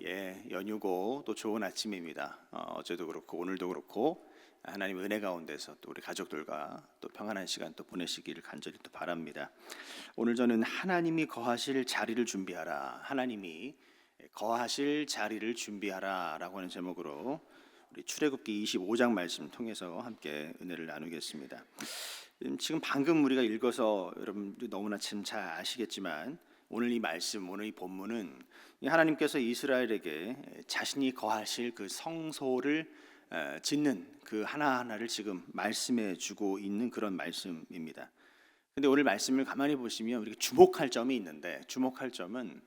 연휴고 또 좋은 아침입니다. 어제도 그렇고 오늘도 그렇고 하나님의 은혜 가운데서 또 우리 가족들과 또 평안한 시간 또 보내시기를 간절히 또 바랍니다. 오늘 저는 하나님이 거하실 자리를 준비하라, 하나님이 거하실 자리를 준비하라라고 하는 제목으로 우리 출애굽기 25장 말씀 통해서 함께 은혜를 나누겠습니다. 지금 방금 우리가 읽어서 여러분들 너무나 참 잘 아시겠지만 오늘 이 말씀, 오늘 이 본문은 하나님께서 이스라엘에게 자신이 거하실 그 성소를 짓는 그 하나하나를 지금 말씀해 주고 있는 그런 말씀입니다. 근데 오늘 말씀을 가만히 보시면 우리가 주목할 점이 있는데, 주목할 점은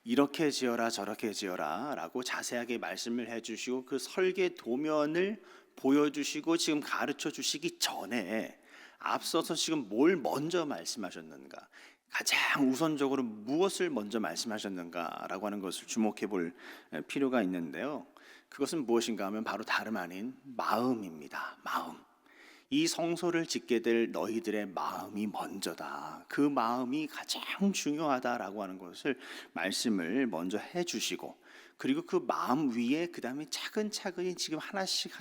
이렇게 지어라 저렇게 지어라 라고 자세하게 말씀을 해주시고 그 설계 도면을 보여주시고 지금 가르쳐 주시기 전에 앞서서 지금 뭘 먼저 말씀하셨는가, 가장 우선적으로 무엇을 먼저 말씀하셨는가라고 하는 것을 주목해 볼 필요가 있는데요. 그것은 무엇인가 하면 바로 다름 아닌 마음입니다. 마음. 이 성소를 짓게 될 너희들의 마음이 먼저다. 그 마음이 가장 중요하다라고 하는 것을 말씀을 먼저 해주시고, 그리고 그 마음 위에 그 다음에 차근차근히 지금 하나씩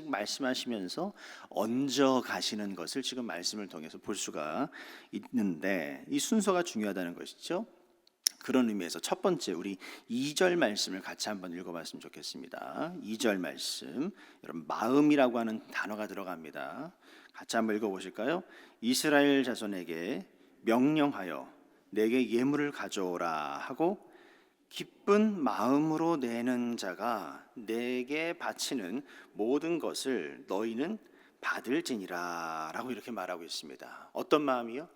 말씀하시면서 얹어 가시는 것을 지금 말씀을 통해서 볼 수가 있는데, 이 순서가 중요하다는 것이죠. 그런 의미에서 첫 번째 우리 2절 말씀을 같이 한번 읽어봤으면 좋겠습니다. 2절 말씀, 여러분 마음이라고 하는 단어가 들어갑니다. 같이 한번 읽어보실까요? 이스라엘 자손에게 명령하여 내게 예물을 가져오라 하고 기쁜 마음으로 내는 자가 내게 바치는 모든 것을 너희는 받을지니라 라고 이렇게 말하고 있습니다. 어떤 마음이요?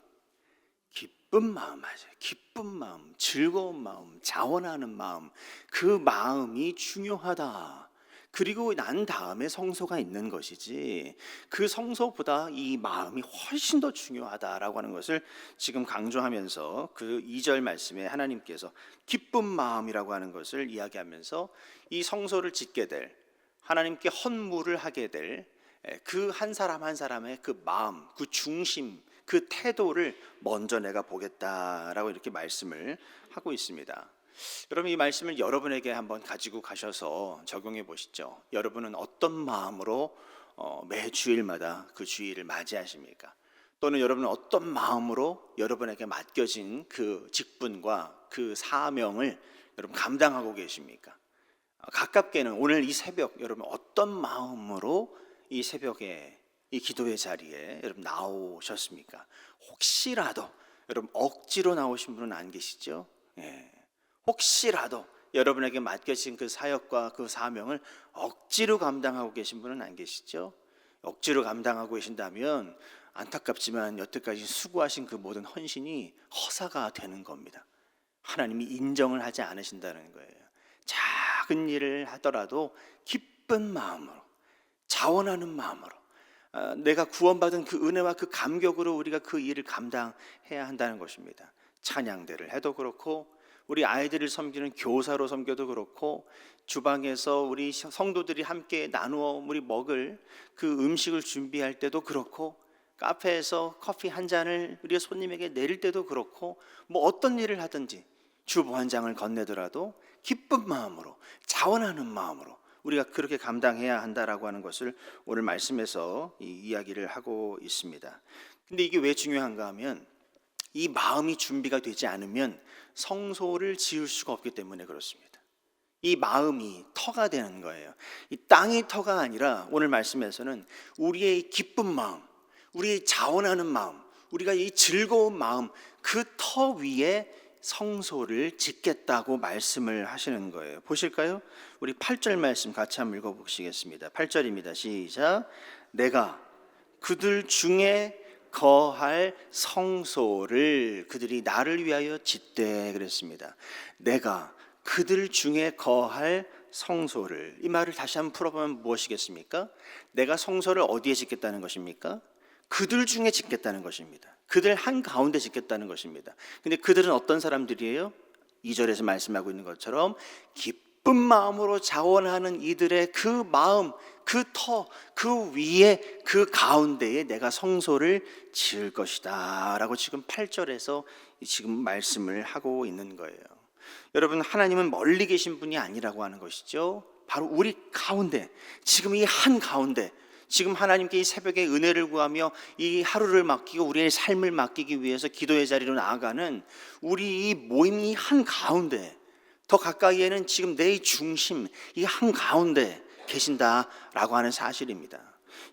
기쁜 마음, 맞아요. 기쁜 마음, 즐거운 마음, 자원하는 마음, 그 마음이 중요하다. 그리고 난 다음에 성소가 있는 것이지 그 성소보다 이 마음이 훨씬 더 중요하다라고 하는 것을 지금 강조하면서 그 2절 말씀에 하나님께서 기쁜 마음이라고 하는 것을 이야기하면서 이 성소를 짓게 될, 하나님께 헌물을 하게 될 그 한 사람 한 사람의 그 마음, 그 중심, 그 태도를 먼저 내가 보겠다라고 이렇게 말씀을 하고 있습니다. 여러분, 이 말씀을 여러분에게 한번 가지고 가셔서 적용해 보시죠. 여러분은 어떤 마음으로 매 주일마다 그 주일을 맞이하십니까? 또는 여러분은 어떤 마음으로 여러분에게 맡겨진 그 직분과 그 사명을 여러분 감당하고 계십니까? 가깝게는 오늘 이 새벽 여러분 어떤 마음으로 이 새벽에 이 기도의 자리에 여러분 나오셨습니까? 혹시라도 여러분 억지로 나오신 분은 안 계시죠? 혹시라도 여러분에게 맡겨진 그 사역과 그 사명을 억지로 감당하고 계신 분은 안 계시죠? 억지로 감당하고 계신다면 안타깝지만 여태까지 수고하신 그 모든 헌신이 허사가 되는 겁니다. 하나님이 인정을 하지 않으신다는 거예요. 작은 일을 하더라도 기쁜 마음으로, 자원하는 마음으로, 내가 구원받은 그 은혜와 그 감격으로 우리가 그 일을 감당해야 한다는 것입니다. 찬양대를 해도 그렇고, 우리 아이들을 섬기는 교사로 섬겨도 그렇고, 주방에서 우리 성도들이 함께 나누어 우리 먹을 그 음식을 준비할 때도 그렇고, 카페에서 커피 한 잔을 우리 손님에게 내릴 때도 그렇고, 뭐 어떤 일을 하든지 주보안장을 건네더라도 기쁜 마음으로, 자원하는 마음으로 우리가 그렇게 감당해야 한다라고 하는 것을 오늘 말씀에서 이야기를 하고 있습니다. 근데 이게 왜 중요한가 하면 이 마음이 준비가 되지 않으면 성소를 지을 수가 없기 때문에 그렇습니다. 이 마음이 터가 되는 거예요. 이 땅이 터가 아니라 오늘 말씀에서는 우리의 기쁜 마음, 우리의 자원하는 마음, 우리가 이 즐거운 마음, 그 터 위에 성소를 짓겠다고 말씀을 하시는 거예요. 보실까요? 우리 8절 말씀 같이 한번 읽어보시겠습니다. 8절입니다. 시작. 내가 그들 중에 거할 성소를 그들이 나를 위하여 짓되 그랬습니다. 내가 그들 중에 거할 성소를, 이 말을 다시 한번 풀어보면 무엇이겠습니까? 내가 성소를 어디에 짓겠다는 것입니까? 그들 중에 짓겠다는 것입니다. 그들 한가운데 짓겠다는 것입니다. 근데 그들은 어떤 사람들이에요? 2절에서 말씀하고 있는 것처럼 기쁜 마음으로 자원하는 이들의 그 마음, 그 터, 그 위에, 그 가운데에 내가 성소를 지을 것이다 라고 지금 8절에서 지금 말씀을 하고 있는 거예요. 여러분, 하나님은 멀리 계신 분이 아니라고 하는 것이죠. 바로 우리 가운데, 지금 이 한가운데, 지금 하나님께 이 새벽에 은혜를 구하며 이 하루를 맡기고 우리의 삶을 맡기기 위해서 기도의 자리로 나아가는 우리 이 모임 이 한가운데, 더 가까이에는 지금 내 중심 이 한가운데 계신다라고 하는 사실입니다.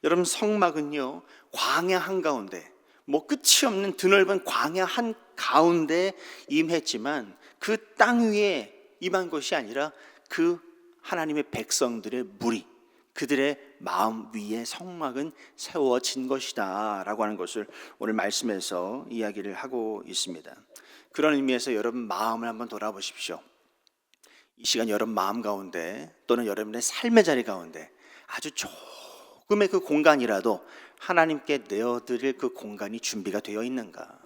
여러분, 성막은요, 광야 한가운데, 끝이 없는 드넓은 광야 한가운데 임했지만 그 땅 위에 임한 것이 아니라 그 하나님의 백성들의 무리, 그들의 마음 위에 성막은 세워진 것이다 라고 하는 것을 오늘 말씀에서 이야기를 하고 있습니다. 그런 의미에서 여러분 마음을 한번 돌아보십시오. 이 시간 여러분 마음 가운데 또는 여러분의 삶의 자리 가운데 아주 조금의 그 공간이라도 하나님께 내어드릴 그 공간이 준비가 되어 있는가?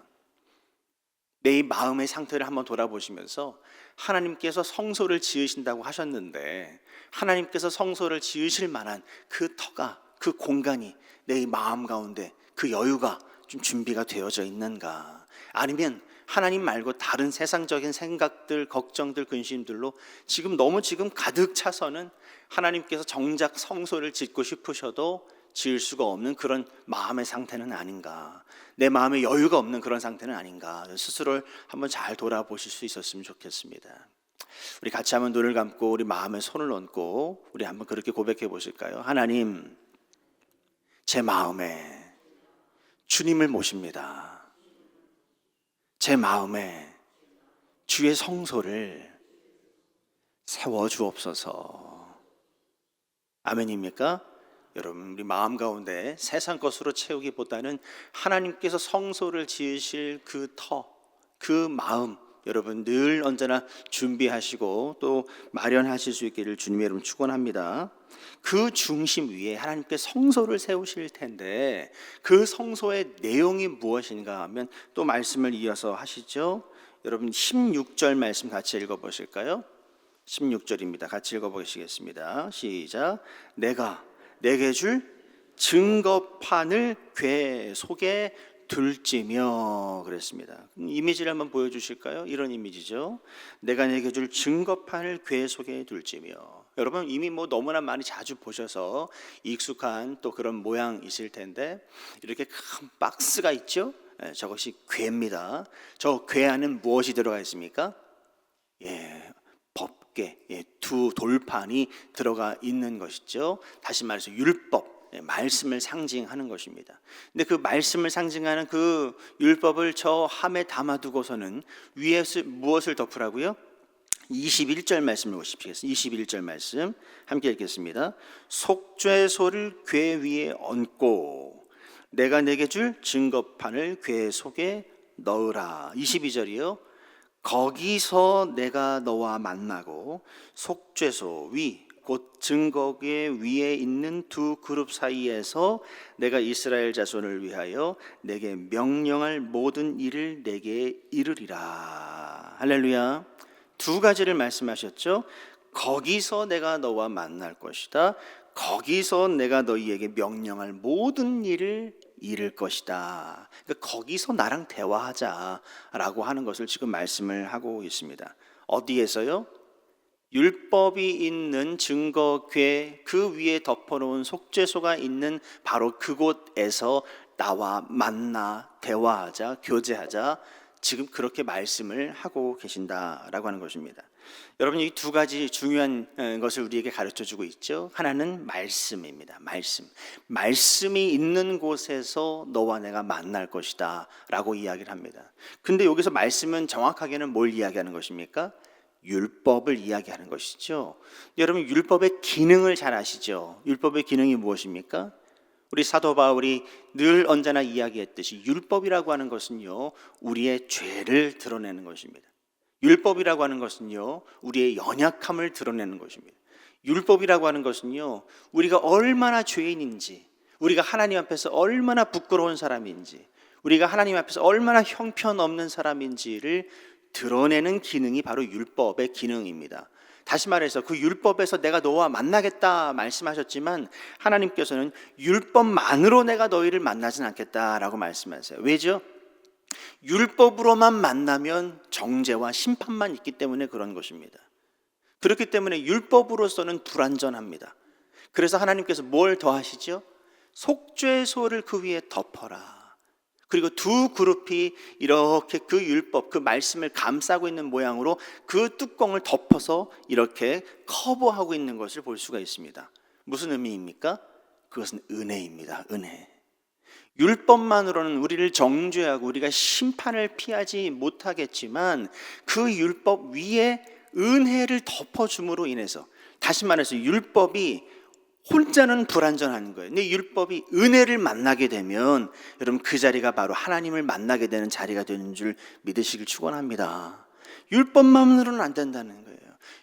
내 마음의 상태를 한번 돌아보시면서 하나님께서 성소를 지으신다고 하셨는데 하나님께서 성소를 지으실 만한 그 터가, 그 공간이 내 마음 가운데 그 여유가 좀 준비가 되어져 있는가? 아니면 하나님 말고 다른 세상적인 생각들, 걱정들, 근심들로 지금 가득 차서는 하나님께서 정작 성소를 짓고 싶으셔도 지을 수가 없는 그런 마음의 상태는 아닌가? 내 마음에 여유가 없는 그런 상태는 아닌가? 스스로를 한번 잘 돌아보실 수 있었으면 좋겠습니다. 우리 같이 한번 눈을 감고 우리 마음에 손을 얹고 우리 한번 그렇게 고백해 보실까요? 하나님, 제 마음에 주님을 모십니다. 제 마음에 주의 성소를 세워 주옵소서. 아멘입니까? 여러분, 우리 마음 가운데 세상 것으로 채우기보다는 하나님께서 성소를 지으실 그 터, 그 마음 여러분 늘 언제나 준비하시고 또 마련하실 수 있기를 주님의 이름으로 축원합니다. 그 중심 위에 하나님께 성소를 세우실 텐데 그 성소의 내용이 무엇인가 하면 또 말씀을 이어서 하시죠. 여러분 16절 말씀 같이 읽어보실까요? 16절입니다. 같이 읽어보시겠습니다. 시작. 내가 내게 줄 증거판을 궤 속에 둘지며 그랬습니다. 이미지를 한번 보여주실까요? 이런 이미지죠. 내가 내게 줄 증거판을 궤 속에 둘지며. 여러분 이미 너무나 많이 자주 보셔서 익숙한 또 그런 모양이실 텐데 이렇게 큰 박스가 있죠. 저것이 궤입니다. 저 궤 안은 무엇이 들어가 있습니까? 법궤, 두 돌판이 들어가 있는 것이죠. 다시 말해서 율법, 말씀을 상징하는 것입니다. 근데 그 말씀을 상징하는 그 율법을 저 함에 담아두고서는 위에 무엇을 덮으라고요? 21절 말씀을 보십시오. 21절 말씀 함께 읽겠습니다. 속죄소를 궤 위에 얹고 내가 내게 줄 증거판을 궤 속에 넣으라. 22절이요. 거기서 내가 너와 만나고 속죄소 위 곧 증거궤 위에 있는 두 그룹 사이에서 내가 이스라엘 자손을 위하여 내게 명령할 모든 일을 내게 이르리라. 할렐루야. 두 가지를 말씀하셨죠. 거기서 내가 너와 만날 것이다. 거기서 내가 너희에게 명령할 모든 일을 이룰 것이다. 그러니까 거기서 나랑 대화하자라고 하는 것을 지금 말씀을 하고 있습니다. 어디에서요? 율법이 있는 증거궤 그 위에 덮어놓은 속죄소가 있는 바로 그곳에서 나와 만나 대화하자, 교제하자, 지금 그렇게 말씀을 하고 계신다라고 하는 것입니다. 여러분 이 두 가지 중요한 것을 우리에게 가르쳐주고 있죠. 하나는 말씀입니다. 말씀이 있는 곳에서 너와 내가 만날 것이다 라고 이야기를 합니다. 근데 여기서 말씀은 정확하게는 뭘 이야기하는 것입니까? 율법을 이야기하는 것이죠. 여러분 율법의 기능을 잘 아시죠? 율법의 기능이 무엇입니까? 우리 사도 바울이 늘 언제나 이야기했듯이 율법이라고 하는 것은요 우리의 죄를 드러내는 것입니다. 율법이라고 하는 것은요 우리의 연약함을 드러내는 것입니다. 율법이라고 하는 것은요 우리가 얼마나 죄인인지, 우리가 하나님 앞에서 얼마나 부끄러운 사람인지, 우리가 하나님 앞에서 얼마나 형편없는 사람인지를 드러내는 기능이 바로 율법의 기능입니다. 다시 말해서 그 율법에서 내가 너와 만나겠다 말씀하셨지만 하나님께서는 율법만으로 내가 너희를 만나진 않겠다라고 말씀하세요. 왜죠? 율법으로만 만나면 정죄와 심판만 있기 때문에 그런 것입니다. 그렇기 때문에 율법으로서는 불완전합니다. 그래서 하나님께서 뭘 더하시죠? 속죄소를 그 위에 덮어라. 그리고 두 그룹이 이렇게 그 율법, 그 말씀을 감싸고 있는 모양으로 그 뚜껑을 덮어서 이렇게 커버하고 있는 것을 볼 수가 있습니다. 무슨 의미입니까? 그것은 은혜입니다. 은혜. 율법만으로는 우리를 정죄하고 우리가 심판을 피하지 못하겠지만 그 율법 위에 은혜를 덮어줌으로 인해서, 다시 말해서 율법이 혼자는 불완전한 거예요. 근데 율법이 은혜를 만나게 되면 여러분 그 자리가 바로 하나님을 만나게 되는 자리가 되는 줄 믿으시길 축원합니다. 율법만으로는 안 된다는 거예요.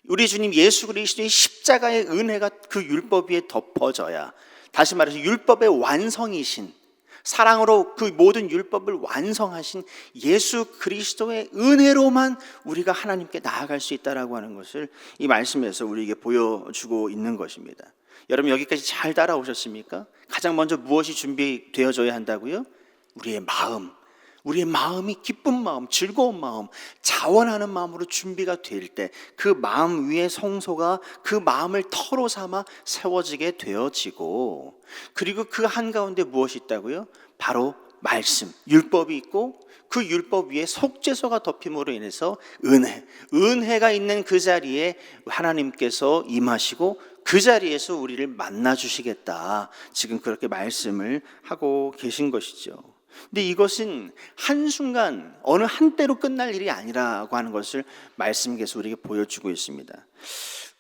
우리 주님 예수 그리스도의 십자가의 은혜가 그 율법 위에 덮어져야, 다시 말해서 율법의 완성이신, 사랑으로 그 모든 율법을 완성하신 예수 그리스도의 은혜로만 우리가 하나님께 나아갈 수 있다라고 하는 것을 이 말씀에서 우리에게 보여주고 있는 것입니다. 여러분 여기까지 잘 따라오셨습니까? 가장 먼저 무엇이 준비되어져야 한다고요? 우리의 마음, 우리의 마음이 기쁜 마음, 즐거운 마음, 자원하는 마음으로 준비가 될 때 그 마음 위에 성소가 그 마음을 터로 삼아 세워지게 되어지고, 그리고 그 한가운데 무엇이 있다고요? 바로 말씀, 율법이 있고 그 율법 위에 속죄소가 덮임으로 인해서 은혜가 있는 그 자리에 하나님께서 임하시고 그 자리에서 우리를 만나 주시겠다, 지금 그렇게 말씀을 하고 계신 것이죠. 근데 이것은 한순간 어느 한때로 끝날 일이 아니라고 하는 것을 말씀께서 우리에게 보여주고 있습니다.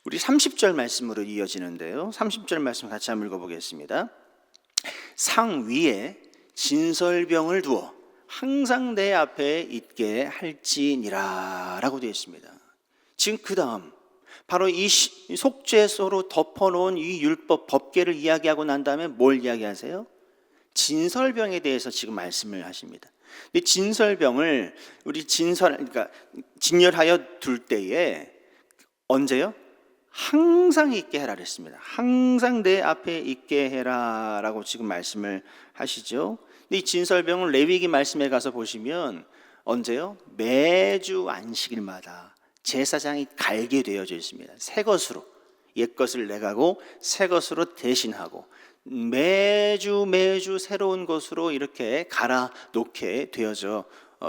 우리 30절 말씀으로 이어지는데요, 30절 말씀 같이 한번 읽어보겠습니다. 상 위에 진설병을 두어 항상 내 앞에 있게 할지니라 라고 되어 있습니다. 지금 그 다음 바로 이 속죄소로 덮어놓은 이 율법 법궤를 이야기하고 난 다음에 뭘 이야기하세요? 진설병에 대해서 지금 말씀을 하십니다. 근데 진설병을 우리 그러니까 진열하여 둘 때에 언제요? 항상 있게 해라 그랬습니다. 항상 내 앞에 있게 해라 라고 지금 말씀을 하시죠. 근데 이 진설병은 레위기 말씀에 가서 보시면 언제요? 매주 안식일마다 제사장이 갈게 되어져 있습니다. 새 것으로, 옛 것을 내가고 새 것으로 대신하고 매주 새로운 것으로 이렇게 갈아 놓게 되어져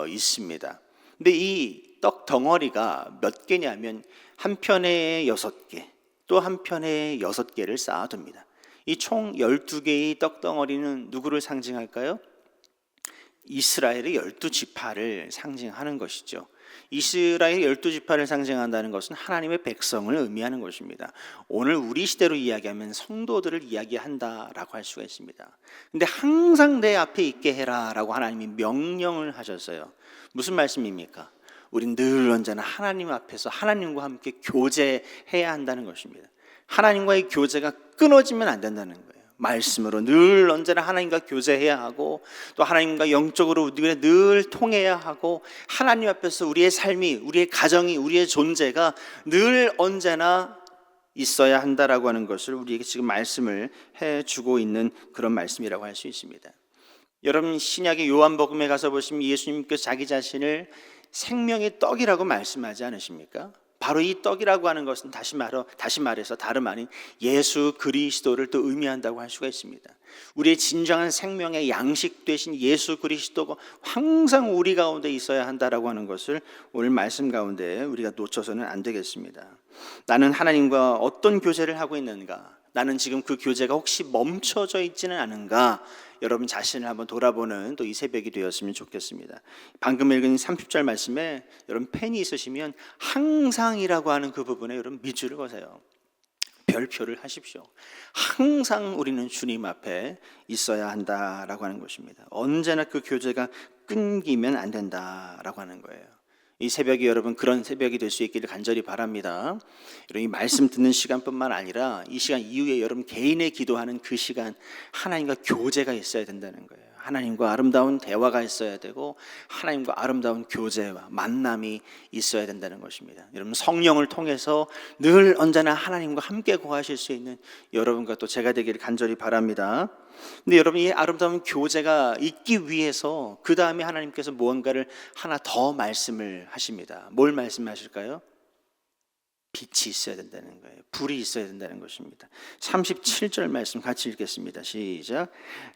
있습니다. 근데 이 떡 덩어리가 몇 개냐면 한 편에 6개, 또 한 편에 6개를 쌓아둡니다. 이 총 12개의 떡 덩어리는 누구를 상징할까요? 이스라엘의 12지파를 상징하는 것이죠. 이스라엘 12지파를 상징한다는 것은 하나님의 백성을 의미하는 것입니다. 오늘 우리 시대로 이야기하면 성도들을 이야기한다라고 할 수가 있습니다. 근데 항상 내 앞에 있게 해라 라고 하나님이 명령을 하셨어요. 무슨 말씀입니까? 우린 늘 언제나 하나님 앞에서 하나님과 함께 교제해야 한다는 것입니다. 하나님과의 교제가 끊어지면 안 된다는 거예요. 말씀으로 늘 언제나 하나님과 교제해야 하고, 또 하나님과 영적으로 우리가 늘 통해야 하고, 하나님 앞에서 우리의 삶이, 우리의 가정이, 우리의 존재가 늘 언제나 있어야 한다라고 하는 것을 우리에게 지금 말씀을 해주고 있는 그런 말씀이라고 할 수 있습니다. 여러분 신약의 요한복음에 가서 보시면 예수님께서 자기 자신을 생명의 떡이라고 말씀하지 않으십니까? 바로 이 떡이라고 하는 것은 다시 말해서 다름 아닌 예수 그리스도를 또 의미한다고 할 수가 있습니다. 우리의 진정한 생명의 양식 되신 예수 그리스도가 항상 우리 가운데 있어야 한다라고 하는 것을 오늘 말씀 가운데 우리가 놓쳐서는 안 되겠습니다. 나는 하나님과 어떤 교제를 하고 있는가? 나는 지금 그 교제가 혹시 멈춰져 있지는 않은가? 여러분 자신을 한번 돌아보는 또 이 새벽이 되었으면 좋겠습니다. 방금 읽은 30절 말씀에 여러분 펜이 있으시면 항상이라고 하는 그 부분에 여러분 밑줄을 그으세요. 별표를 하십시오. 항상 우리는 주님 앞에 있어야 한다라고 하는 것입니다. 언제나 그 교제가 끊기면 안 된다라고 하는 거예요. 이 새벽이 여러분 그런 새벽이 될 수 있기를 간절히 바랍니다. 여러분 이 말씀 듣는 시간뿐만 아니라 이 시간 이후에 여러분 개인의 기도하는 그 시간, 하나님과 교제가 있어야 된다는 거예요. 하나님과 아름다운 대화가 있어야 되고 하나님과 아름다운 교제와 만남이 있어야 된다는 것입니다. 여러분, 성령을 통해서 늘 언제나 하나님과 함께 거하실 수 있는 여러분과 또 제가 되기를 간절히 바랍니다. 근데 여러분, 이 아름다운 교제가 있기 위해서 그 다음에 하나님께서 무언가를 하나 더 말씀을 하십니다. 뭘 말씀하실까요? 빛이 있어야 된다는 거예요. 불이 있어야 된다는 것입니다. 37절 말씀 같이 읽겠습니다. 시작.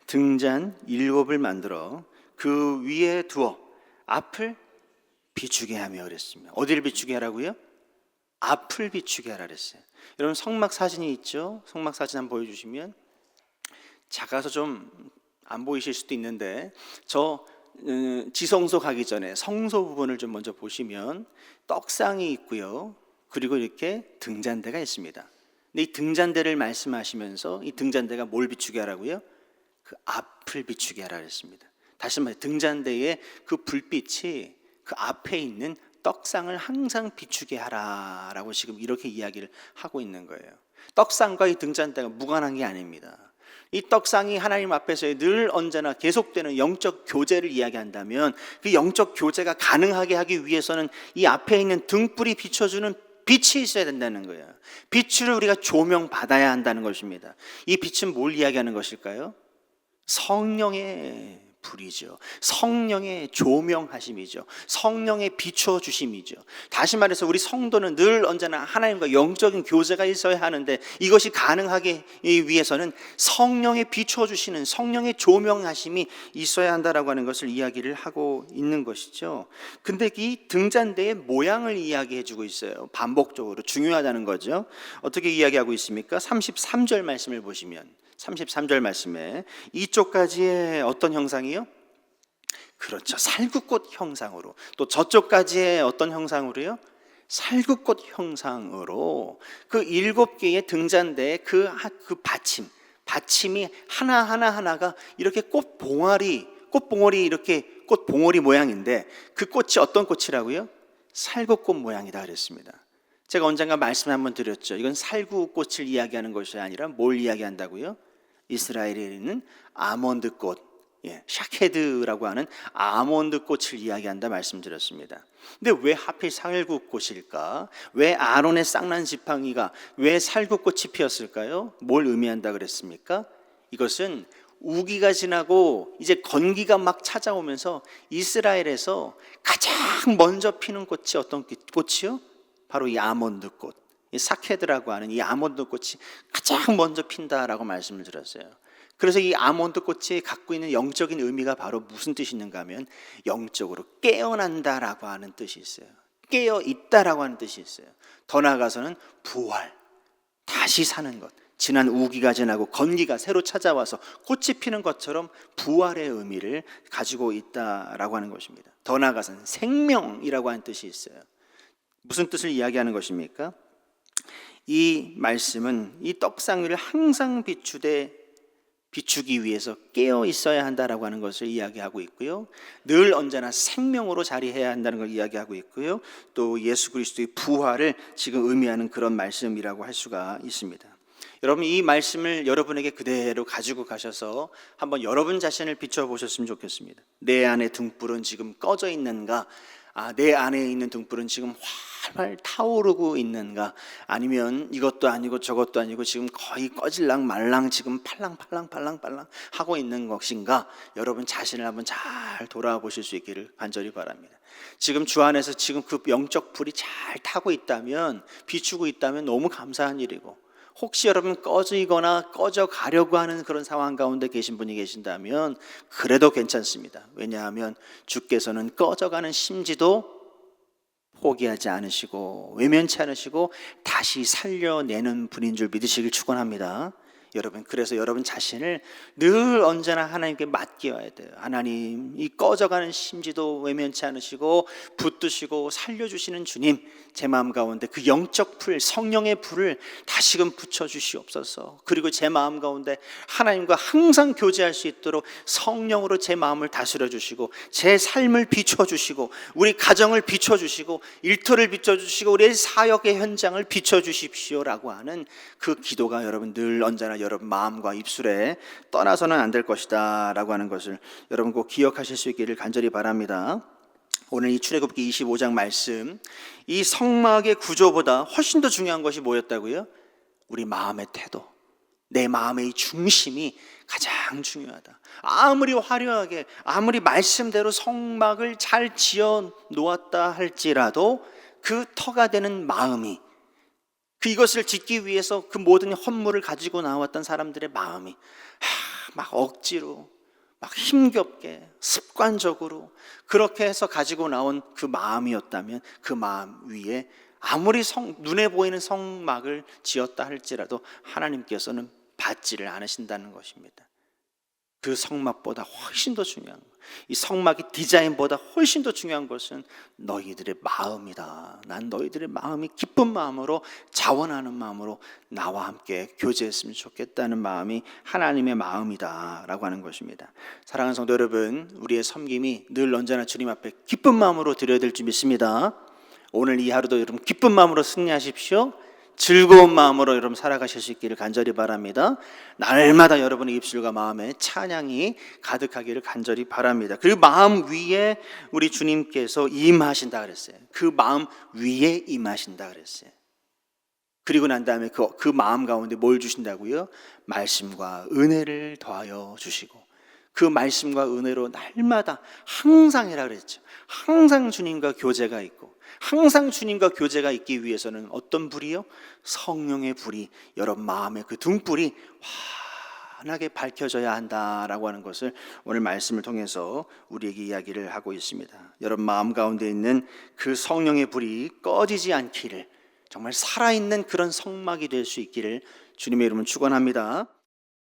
등잔 7을 만들어 그 위에 두어 앞을 비추게 하며 그랬습니다. 어디를 비추게 하라고요? 앞을 비추게 하라 그랬어요. 여러분, 성막 사진이 있죠? 성막 사진 한번 보여주시면, 작아서 좀 안 보이실 수도 있는데, 저 지성소 가기 전에 성소 부분을 좀 먼저 보시면 떡상이 있고요, 그리고 이렇게 등잔대가 있습니다. 근데 이 등잔대를 말씀하시면서 이 등잔대가 뭘 비추게 하라고요? 그 앞을 비추게 하라 그랬습니다. 다시 말해, 등잔대의 그 불빛이 그 앞에 있는 떡상을 항상 비추게 하라라고 지금 이렇게 이야기를 하고 있는 거예요. 떡상과 이 등잔대가 무관한 게 아닙니다. 이 떡상이 하나님 앞에서의 늘 언제나 계속되는 영적 교제를 이야기한다면, 그 영적 교제가 가능하게 하기 위해서는 이 앞에 있는 등불이 비춰주는 빛이 있어야 된다는 거예요. 빛을 우리가 조명받아야 한다는 것입니다. 이 빛은 뭘 이야기하는 것일까요? 성령의 불이죠. 성령의 조명하심이죠. 성령의 비춰주심이죠. 다시 말해서 우리 성도는 늘 언제나 하나님과 영적인 교제가 있어야 하는데, 이것이 가능하기 위해서는 성령의 비춰주시는 성령의 조명하심이 있어야 한다라고 하는 것을 이야기를 하고 있는 것이죠. 근데 이 등잔대의 모양을 이야기해 주고 있어요. 반복적으로 중요하다는 거죠. 어떻게 이야기하고 있습니까? 33절 말씀을 보시면, 33절 말씀에 이쪽까지의 어떤 형상이요? 그렇죠, 살구꽃 형상으로. 또 저쪽까지의 어떤 형상으로요? 살구꽃 형상으로 그 7개의 등잔대의 그 받침이 하나가 이렇게 꽃봉오리 이렇게 꽃봉오리 모양인데, 그 꽃이 어떤 꽃이라고요? 살구꽃 모양이다 그랬습니다. 제가 언젠가 말씀 한번 드렸죠. 이건 살구꽃을 이야기하는 것이 아니라 뭘 이야기한다고요? 이스라엘에 있는 아몬드꽃, 샤케드라고 하는 아몬드꽃을 이야기한다 말씀드렸습니다. 근데 왜 하필 살구꽃일까? 왜 아론의 쌍난 지팡이가 왜 살구꽃이 피었을까요? 뭘 의미한다 그랬습니까? 이것은 우기가 지나고 이제 건기가 막 찾아오면서 이스라엘에서 가장 먼저 피는 꽃이 어떤 꽃이요? 바로 이 아몬드꽃, 이 사케드라고 하는 이 아몬드꽃이 가장 먼저 핀다라고 말씀을 드렸어요. 그래서 이 아몬드꽃이 갖고 있는 영적인 의미가 바로 무슨 뜻이 있는가 하면, 영적으로 깨어난다라고 하는 뜻이 있어요. 깨어 있다라고 하는 뜻이 있어요. 더 나아가서는 부활, 다시 사는 것, 지난 우기가 지나고 건기가 새로 찾아와서 꽃이 피는 것처럼 부활의 의미를 가지고 있다라고 하는 것입니다. 더 나아가서는 생명이라고 하는 뜻이 있어요. 무슨 뜻을 이야기하는 것입니까? 이 말씀은 이 떡상 위를 항상 비추기 위해서 깨어 있어야 한다라고 하는 것을 이야기하고 있고요, 늘 언제나 생명으로 자리해야 한다는 걸 이야기하고 있고요, 또 예수 그리스도의 부활을 지금 의미하는 그런 말씀이라고 할 수가 있습니다. 여러분, 이 말씀을 여러분에게 그대로 가지고 가셔서 한번 여러분 자신을 비춰보셨으면 좋겠습니다. 내 안에 등불은 지금 꺼져 있는가? 내 안에 있는 등불은 지금 활활 타오르고 있는가? 아니면 이것도 아니고 저것도 아니고 지금 거의 꺼질랑 말랑 지금 팔랑 하고 있는 것인가? 여러분 자신을 한번 잘 돌아보실 수 있기를 간절히 바랍니다. 지금 주 안에서 지금 그 영적 불이 잘 타고 있다면, 비추고 있다면 너무 감사한 일이고, 혹시 여러분 꺼지거나 꺼져 가려고 하는 그런 상황 가운데 계신 분이 계신다면 그래도 괜찮습니다. 왜냐하면 주께서는 꺼져가는 심지도 포기하지 않으시고 외면치 않으시고 다시 살려내는 분인 줄 믿으시길 축원합니다. 여러분, 그래서 여러분 자신을 늘 언제나 하나님께 맡겨야 돼요. 하나님, 이 꺼져가는 심지도 외면치 않으시고 붙드시고 살려주시는 주님, 제 마음 가운데 그 영적 불, 성령의 불을 다시금 붙여주시옵소서. 그리고 제 마음 가운데 하나님과 항상 교제할 수 있도록 성령으로 제 마음을 다스려 주시고 제 삶을 비춰주시고 우리 가정을 비춰주시고 일터를 비춰주시고 우리의 사역의 현장을 비춰주십시오라고 하는 그 기도가 여러분 늘 언제나 말씀과 여러분 마음과 입술에 떠나서는 안 될 것이다 라고 하는 것을 여러분 꼭 기억하실 수 있기를 간절히 바랍니다. 오늘 이 출애굽기 25장 말씀, 이 성막의 구조보다 훨씬 더 중요한 것이 뭐였다고요? 우리 마음의 태도, 내 마음의 이 중심이 가장 중요하다. 아무리 화려하게, 아무리 말씀대로 성막을 잘 지어 놓았다 할지라도 그 터가 되는 마음이, 이것을 짓기 위해서 그 모든 헌물을 가지고 나왔던 사람들의 마음이 막 억지로, 막 힘겹게, 습관적으로 그렇게 해서 가지고 나온 그 마음이었다면 그 마음 위에 아무리 눈에 보이는 성막을 지었다 할지라도 하나님께서는 받지를 않으신다는 것입니다. 그 성막보다 훨씬 더 중요한 것, 이 성막의 디자인보다 훨씬 더 중요한 것은 너희들의 마음이다. 난 너희들의 마음이 기쁜 마음으로, 자원하는 마음으로 나와 함께 교제했으면 좋겠다는 마음이 하나님의 마음이다 라고 하는 것입니다. 사랑하는 성도 여러분, 우리의 섬김이 늘 언제나 주님 앞에 기쁜 마음으로 드려야 될 줄 믿습니다. 오늘 이 하루도 여러분 기쁜 마음으로 승리하십시오. 즐거운 마음으로 여러분 살아가실 수 있기를 간절히 바랍니다. 날마다 여러분의 입술과 마음에 찬양이 가득하기를 간절히 바랍니다. 그리고 마음 위에 우리 주님께서 임하신다 그랬어요. 그 마음 위에 임하신다 그랬어요. 그리고 난 다음에 그 마음 가운데 뭘 주신다고요? 말씀과 은혜를 더하여 주시고, 그 말씀과 은혜로 날마다 항상이라 그랬죠. 항상 주님과 교제가 있고, 항상 주님과 교제가 있기 위해서는 어떤 불이요? 성령의 불이 여러분 마음의 그 등불이 환하게 밝혀져야 한다라고 하는 것을 오늘 말씀을 통해서 우리에게 이야기를 하고 있습니다. 여러분 마음 가운데 있는 그 성령의 불이 꺼지지 않기를, 정말 살아있는 그런 성막이 될 수 있기를 주님의 이름으로 축원합니다.